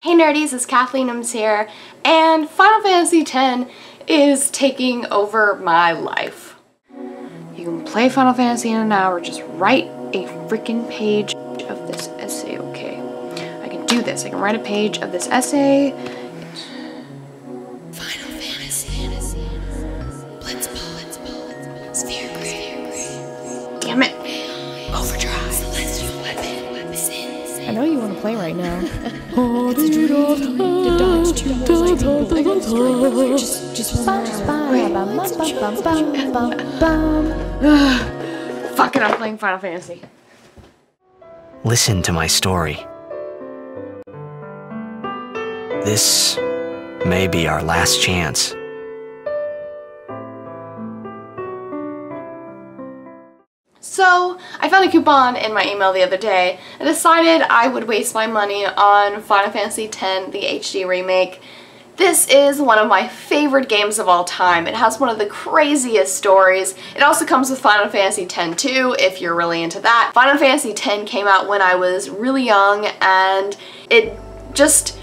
Hey nerdies, it's Kathleen here, and Final Fantasy X is taking over my life. You can play Final Fantasy in an hour, just write a freaking page of this essay, okay? I can do this, I can write a page of this essay. Final Fantasy, Blitzball, Sphere Grid. Damn it, Overdrive, Celestial Weapon, Sins. I know you want to play right now. It's a dream to dodge two more Fuck it, I'm playing Final Fantasy. Listen to my story. This may be our last chance. So, I found a coupon in my email the other day and decided I would waste my money on Final Fantasy X, the HD remake. This is one of my favorite games of all time. It has one of the craziest stories. It also comes with Final Fantasy X too, if you're really into that. Final Fantasy X came out when I was really young, and it just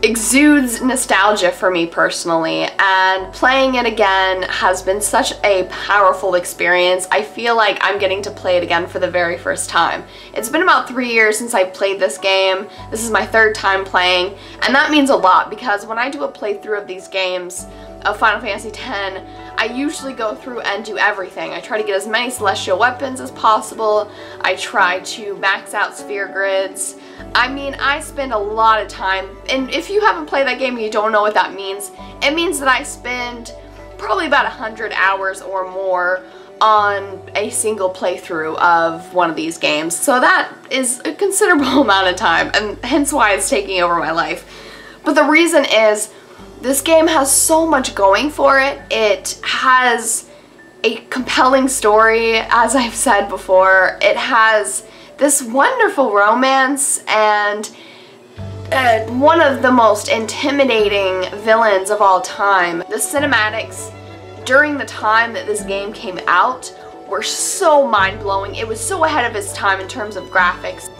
exudes nostalgia for me personally, and playing it again has been such a powerful experience. I feel like I'm getting to play it again for the very first time. It's been about 3 years since I played this game. This is my third time playing, and that means a lot because when I do a playthrough of these games, of Final Fantasy X, I usually go through and do everything. I try to get as many celestial weapons as possible. I try to max out sphere grids. I mean, I spend a lot of time, and if you haven't played that game and you don't know what that means, it means that I spend probably about 100 hours or more on a single playthrough of one of these games. So that is a considerable amount of time, and hence why it's taking over my life. But the reason is, this game has so much going for it. It has a compelling story, as I've said before. It has this wonderful romance and one of the most intimidating villains of all time. The cinematics during the time that this game came out were so mind-blowing. It was so ahead of its time in terms of graphics.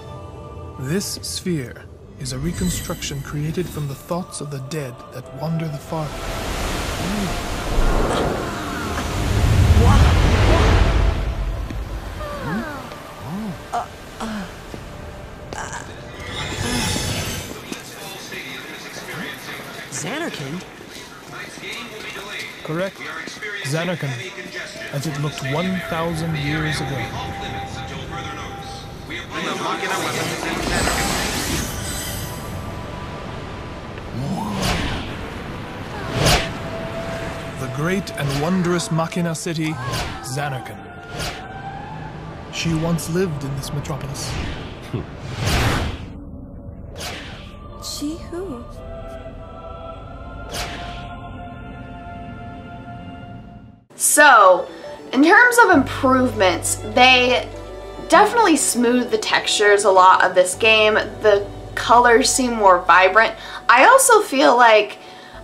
This sphere is a reconstruction created from the thoughts of the dead that wander the far. Xanarkin? Correct. Xanarkin, as it looked 1,000 years ago. The great and wondrous Machina city, Xanarkin. She once lived in this metropolis. She who? So, in terms of improvements, they definitely smooth the textures a lot of this game. The colors seem more vibrant. I also feel like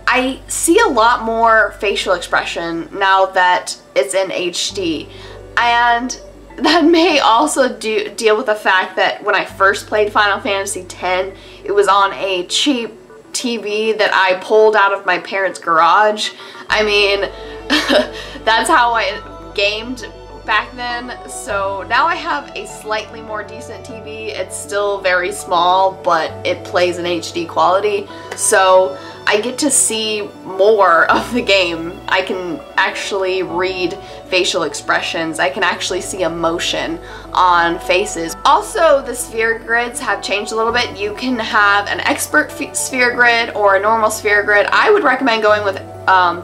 I see a lot more facial expression now that it's in HD, and that may also deal with the fact that when I first played Final Fantasy X, it was on a cheap TV that I pulled out of my parents' garage. I mean, that's how I gamed back then. So now I have a slightly more decent TV. It's still very small, but it plays in HD quality. So I get to see more of the game. I can actually read facial expressions. I can actually see emotion on faces. Also, the sphere grids have changed a little bit. You can have an expert sphere grid or a normal sphere grid. I would recommend going with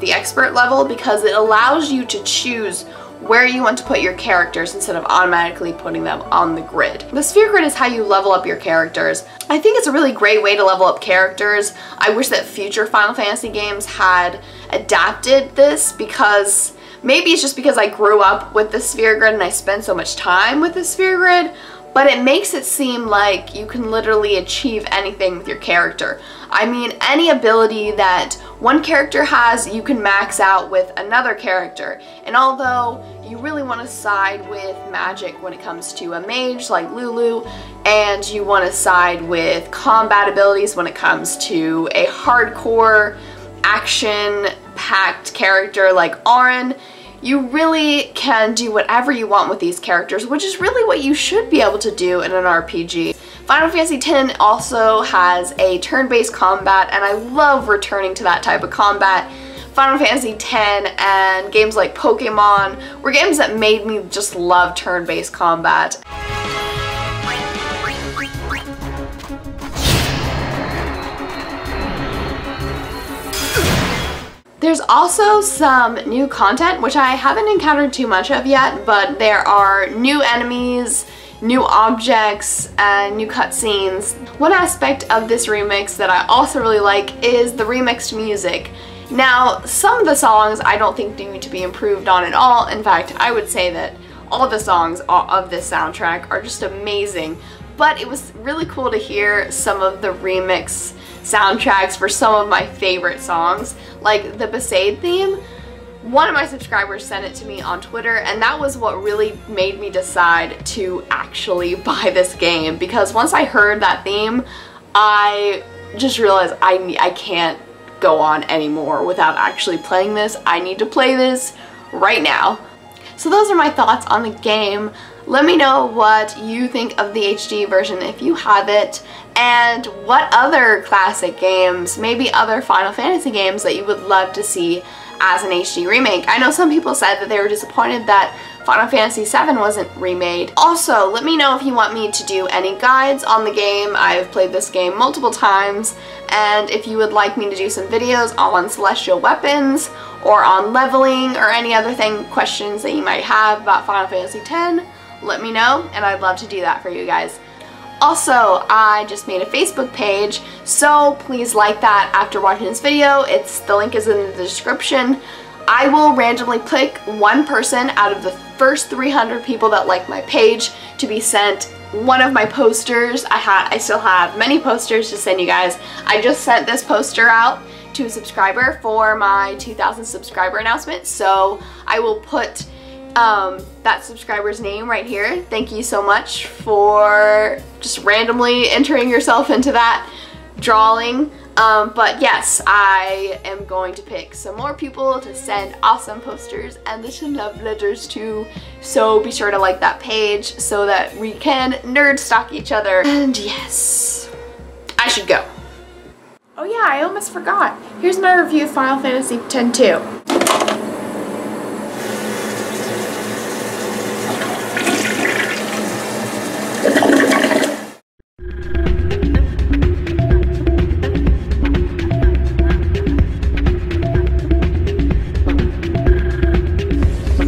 the expert level because it allows you to choose where you want to put your characters instead of automatically putting them on the grid. The sphere grid is how you level up your characters. I think it's a really great way to level up characters. I wish that future Final Fantasy games had adapted this, because maybe it's just because I grew up with the sphere grid and I spend so much time with the sphere grid, but it makes it seem like you can literally achieve anything with your character. I mean, any ability that one character has, you can max out with another character. And although you really want to side with magic when it comes to a mage like Lulu, and you want to side with combat abilities when it comes to a hardcore, action-packed character like Auron, you really can do whatever you want with these characters, which is really what you should be able to do in an RPG. Final Fantasy X also has a turn-based combat, and I love returning to that type of combat. Final Fantasy X and games like Pokemon were games that made me just love turn-based combat. There's also some new content, which I haven't encountered too much of yet, but there are new enemies, new objects, and new cutscenes. One aspect of this remix that I also really like is the remixed music. Now, some of the songs I don't think need to be improved on at all. In fact, I would say that all of the songs of this soundtrack are just amazing, but it was really cool to hear some of the remix soundtracks for some of my favorite songs, like the Besaid theme. One of my subscribers sent it to me on Twitter, and that was what really made me decide to actually buy this game, because once I heard that theme, I just realized I can't go on anymore without actually playing this. I need to play this right now. So those are my thoughts on the game. Let me know what you think of the HD version if you have it, and what other classic games, maybe other Final Fantasy games that you would love to see as an HD remake. I know some people said that they were disappointed that Final Fantasy VII wasn't remade. Also, let me know if you want me to do any guides on the game. I've played this game multiple times, and if you would like me to do some videos on celestial weapons or on leveling or any other questions that you might have about Final Fantasy X, let me know, and I'd love to do that for you guys. Also, I just made a Facebook page, so please like that after watching this video. The link is in the description. I will randomly pick one person out of the first 300 people that like my page to be sent one of my posters. I still have many posters to send you guys. I just sent this poster out to a subscriber for my 2,000 subscriber announcement, so I will put that subscriber's name right here. Thank you so much for just randomly entering yourself into that drawing. But yes, I am going to pick some more people to send awesome posters and some love letters to, so be sure to like that page so that we can nerd stalk each other. And yes, I should go. Oh yeah, I almost forgot. Here's my review of Final Fantasy X too.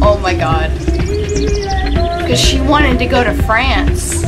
Oh my god. Because she wanted to go to France.